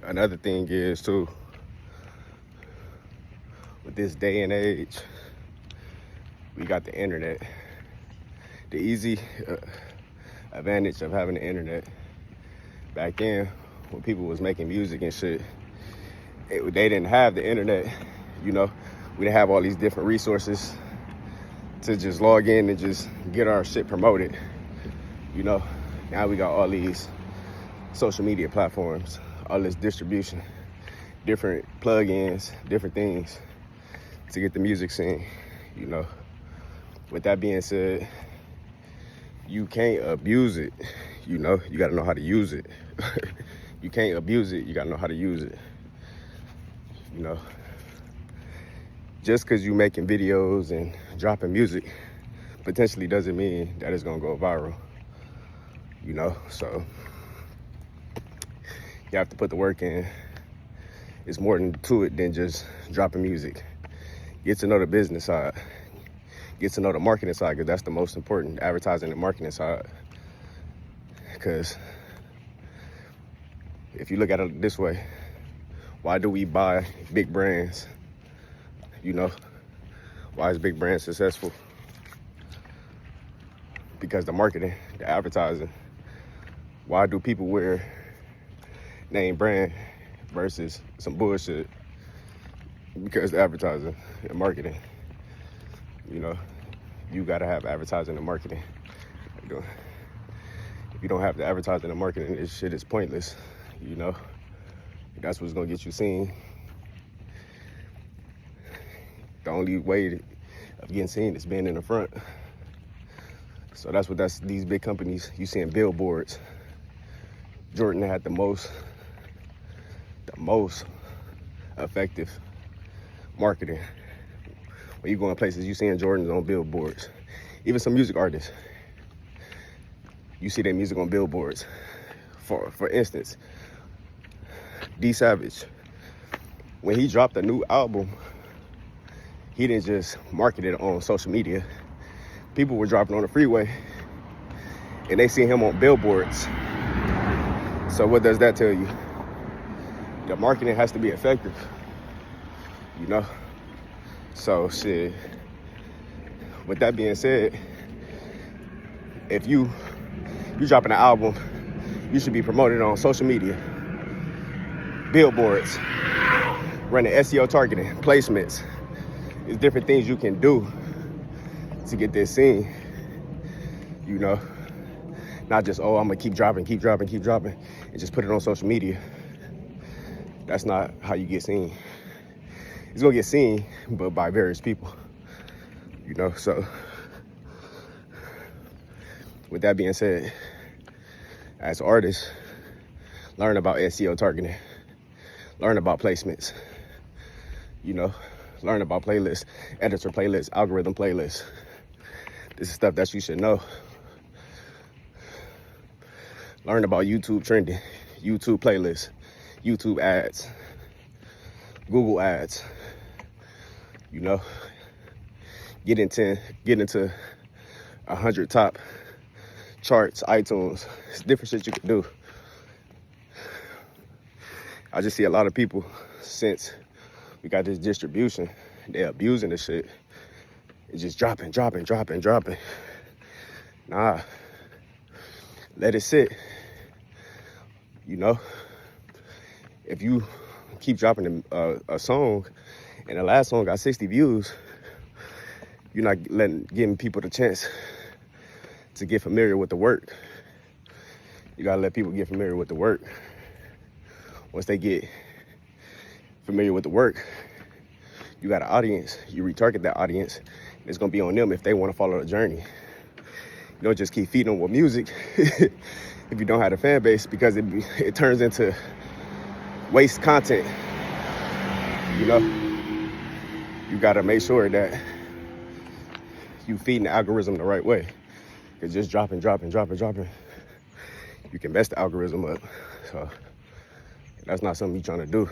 another thing is too, with this day and age, we got the internet. The easy advantage of having the internet. Back then, when people was making music and shit, they didn't have the internet, you know? We didn't have all these different resources to just log in and just get our shit promoted, you know? Now we got all these social media platforms, all this distribution, different plugins, different things to get the music scene, you know? With that being said, you can't abuse it, you know? You gotta know how to use it. You can't abuse it, you gotta know how to use it, you know? Just because you making videos and dropping music potentially doesn't mean that it's gonna go viral, you know? So you have to put the work in. It's more to it than just dropping music. Get to know the business side. Get to know the marketing side, because that's the most important, advertising and marketing side. Because if you look at it this way, why do we buy big brands? You know, why is big brand successful? Because the marketing, the advertising. Why do people wear name brand versus some bullshit? Because the advertising and marketing. You know, you gotta have advertising and marketing. If you don't have the advertising and marketing, this shit is pointless, you know? That's what's gonna get you seen. The only way of getting seen is being in the front. So that's these big companies, you seeing billboards. Jordan had the most effective marketing. When you go in places, you seeing Jordans on billboards. Even some music artists, you see their music on billboards. For instance, D Savage, when he dropped a new album, he didn't just market it on social media. People were dropping on the freeway and they see him on billboards. So what does that tell you? The marketing has to be effective, you know? So shit, with that being said, if you dropping an album, you should be promoted on social media, billboards, running SEO targeting, placements. There's different things you can do to get this seen, you know? Not just, oh, I'm gonna keep dropping, and just put it on social media. That's not how you get seen. It's gonna get seen, but by various people, you know? So with that being said, as artists, learn about SEO targeting, learn about placements, you know, learn about playlists, editor playlists, algorithm playlists. This is stuff that you should know. Learn about YouTube trending, YouTube playlists, YouTube ads, Google ads, you know. Get into 100 top charts, iTunes. It's different shit you can do. I just see a lot of people, since we got this distribution, they're abusing this shit. It's just dropping. Nah, let it sit. You know, if you keep dropping a song and the last song got 60 views, you're not giving people the chance to get familiar with the work. You gotta let people get familiar with the work. Once they get familiar with the work, you got an audience, you retarget that audience, it's gonna be on them if they wanna follow the journey. You don't just keep feeding them with music if you don't have a fan base, because it turns into waste content, you know? You gotta make sure that you feeding the algorithm the right way. Because just dropping, you can mess the algorithm up. So that's not something you're trying to do.